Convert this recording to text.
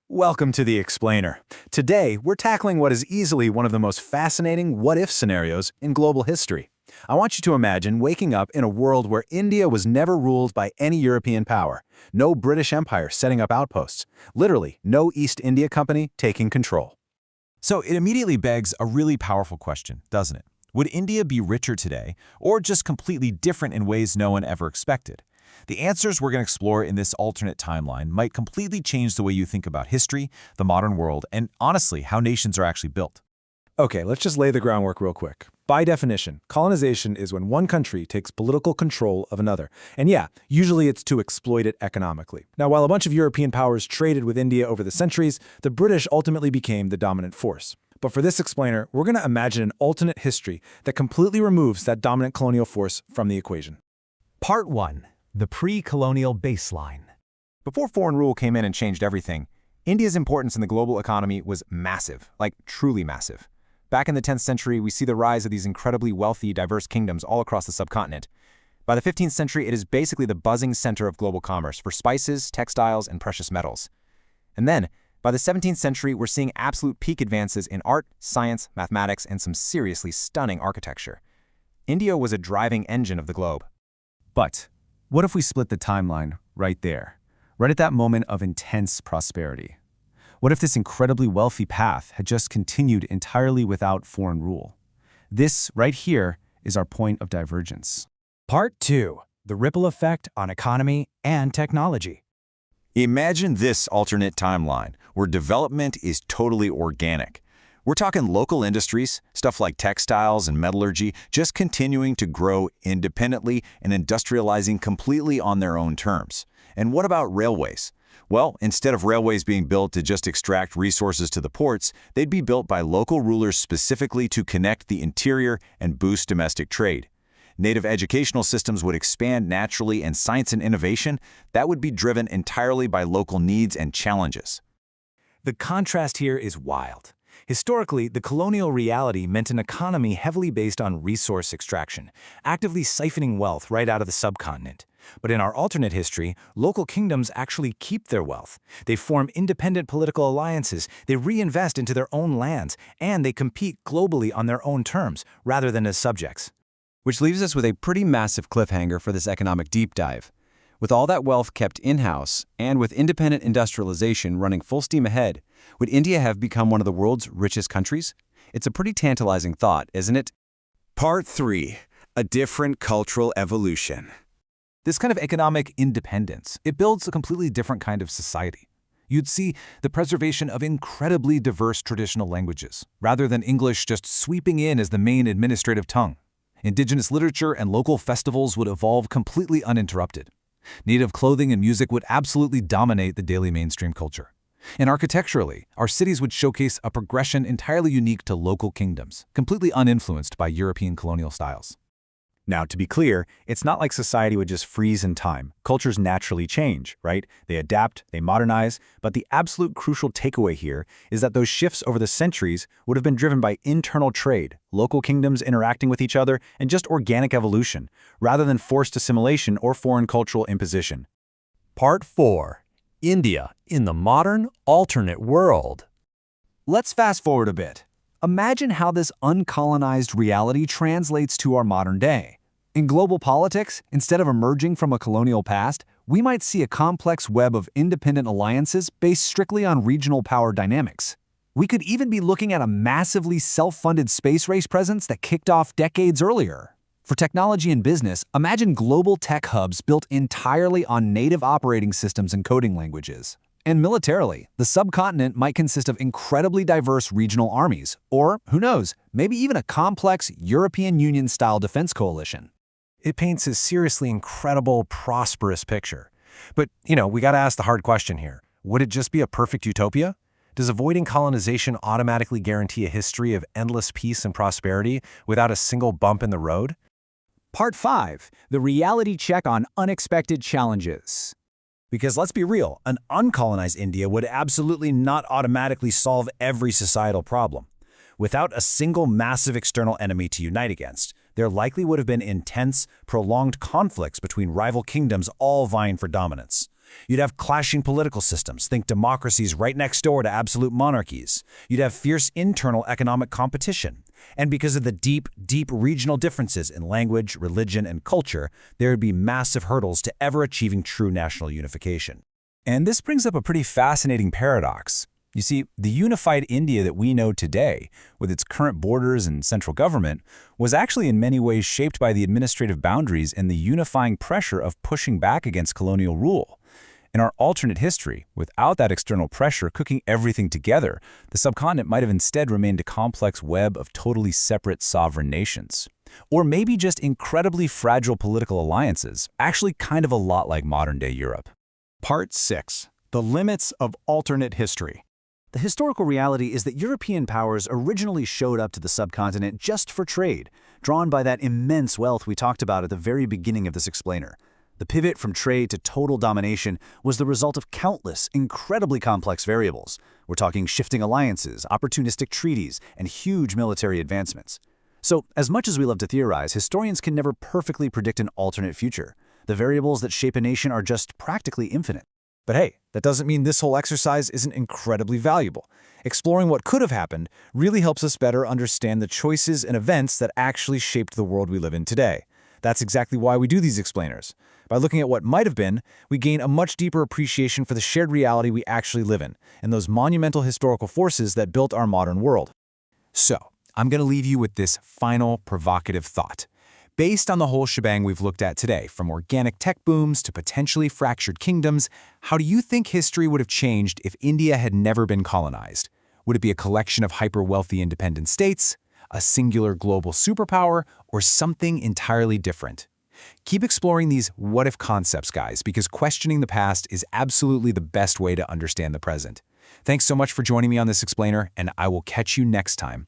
Welcome to The Explainer. Today, we're tackling what is easily one of the most fascinating what-if scenarios in global history. I want you to imagine waking up in a world where India was never ruled by any European power, no British Empire setting up outposts, literally no East India Company taking control. So it immediately begs a really powerful question, doesn't it? Would India be richer today, or just completely different in ways no one ever expected? The answers we're going to explore in this alternate timeline might completely change the way you think about history, the modern world, and honestly, how nations are actually built. Okay, let's just lay the groundwork real quick. By definition, colonization is when one country takes political control of another. And yeah, usually it's to exploit it economically. Now, while a bunch of European powers traded with India over the centuries, the British ultimately became the dominant force. But for this explainer, we're going to imagine an alternate history that completely removes that dominant colonial force from the equation. Part 1. The pre-colonial baseline. Before foreign rule came in and changed everything, India's importance in the global economy was massive, like truly massive. Back in the 10th century, we see the rise of these incredibly wealthy, diverse kingdoms all across the subcontinent. By the 15th century, it is basically the buzzing center of global commerce for spices, textiles, and precious metals. And then, by the 17th century, we're seeing absolute peak advances in art, science, mathematics, and some seriously stunning architecture. India was a driving engine of the globe. But what if we split the timeline right there, right at that moment of intense prosperity? What if this incredibly wealthy path had just continued entirely without foreign rule? This right here is our point of divergence. Part 2. The ripple effect on economy and technology. Imagine this alternate timeline, where development is totally organic. We're talking local industries, stuff like textiles and metallurgy, just continuing to grow independently and industrializing completely on their own terms. And what about railways? Well, instead of railways being built to just extract resources to the ports, they'd be built by local rulers specifically to connect the interior and boost domestic trade. Native educational systems would expand naturally, and science and innovation, that would be driven entirely by local needs and challenges. The contrast here is wild. Historically, the colonial reality meant an economy heavily based on resource extraction, actively siphoning wealth right out of the subcontinent. But in our alternate history, local kingdoms actually keep their wealth. They form independent political alliances, they reinvest into their own lands, and they compete globally on their own terms, rather than as subjects. Which leaves us with a pretty massive cliffhanger for this economic deep dive. With all that wealth kept in-house, and with independent industrialization running full steam ahead, would India have become one of the world's richest countries? It's a pretty tantalizing thought, isn't it? Part 3. A different cultural evolution. This kind of economic independence, it builds a completely different kind of society. You'd see the preservation of incredibly diverse traditional languages, rather than English just sweeping in as the main administrative tongue. Indigenous literature and local festivals would evolve completely uninterrupted. Native clothing and music would absolutely dominate the daily mainstream culture. And architecturally, our cities would showcase a progression entirely unique to local kingdoms, completely uninfluenced by European colonial styles. Now, to be clear, it's not like society would just freeze in time. Cultures naturally change, right? They adapt, they modernize, but the absolute crucial takeaway here is that those shifts over the centuries would have been driven by internal trade, local kingdoms interacting with each other, and just organic evolution, rather than forced assimilation or foreign cultural imposition. Part 4. India in the modern, alternate world. Let's fast forward a bit. Imagine how this uncolonized reality translates to our modern day. In global politics, instead of emerging from a colonial past, we might see a complex web of independent alliances based strictly on regional power dynamics. We could even be looking at a massively self-funded space race presence that kicked off decades earlier. For technology and business, imagine global tech hubs built entirely on native operating systems and coding languages. And militarily, the subcontinent might consist of incredibly diverse regional armies, or, who knows, maybe even a complex European Union-style defense coalition. It paints a seriously incredible, prosperous picture. But, we gotta ask the hard question here. Would it just be a perfect utopia? Does avoiding colonization automatically guarantee a history of endless peace and prosperity without a single bump in the road? Part 5. The reality check on unexpected challenges. Because let's be real, an uncolonized India would absolutely not automatically solve every societal problem. Without a single massive external enemy to unite against, there likely would have been intense, prolonged conflicts between rival kingdoms all vying for dominance. You'd have clashing political systems, think democracies right next door to absolute monarchies. You'd have fierce internal economic competition. And because of the deep regional differences in language, religion, and culture, there would be massive hurdles to ever achieving true national unification. And this brings up a pretty fascinating paradox. You see, the unified India that we know today, with its current borders and central government, was actually in many ways shaped by the administrative boundaries and the unifying pressure of pushing back against colonial rule. In our alternate history, without that external pressure cooking everything together, the subcontinent might have instead remained a complex web of totally separate sovereign nations. Or maybe just incredibly fragile political alliances, actually kind of a lot like modern-day Europe. Part 6. The Limits of Alternate History. The historical reality is that European powers originally showed up to the subcontinent just for trade, drawn by that immense wealth we talked about at the very beginning of this explainer. The pivot from trade to total domination was the result of countless, incredibly complex variables. We're talking shifting alliances, opportunistic treaties, and huge military advancements. So, as much as we love to theorize, historians can never perfectly predict an alternate future. The variables that shape a nation are just practically infinite. But hey, that doesn't mean this whole exercise isn't incredibly valuable. Exploring what could have happened really helps us better understand the choices and events that actually shaped the world we live in today. That's exactly why we do these explainers. By looking at what might have been, we gain a much deeper appreciation for the shared reality we actually live in, and those monumental historical forces that built our modern world. So, I'm going to leave you with this final provocative thought. Based on the whole shebang we've looked at today, from organic tech booms to potentially fractured kingdoms, how do you think history would have changed if India had never been colonized? Would it be a collection of hyper-wealthy independent states, a singular global superpower, or something entirely different? Keep exploring these what-if concepts, guys, because questioning the past is absolutely the best way to understand the present. Thanks so much for joining me on this explainer, and I will catch you next time.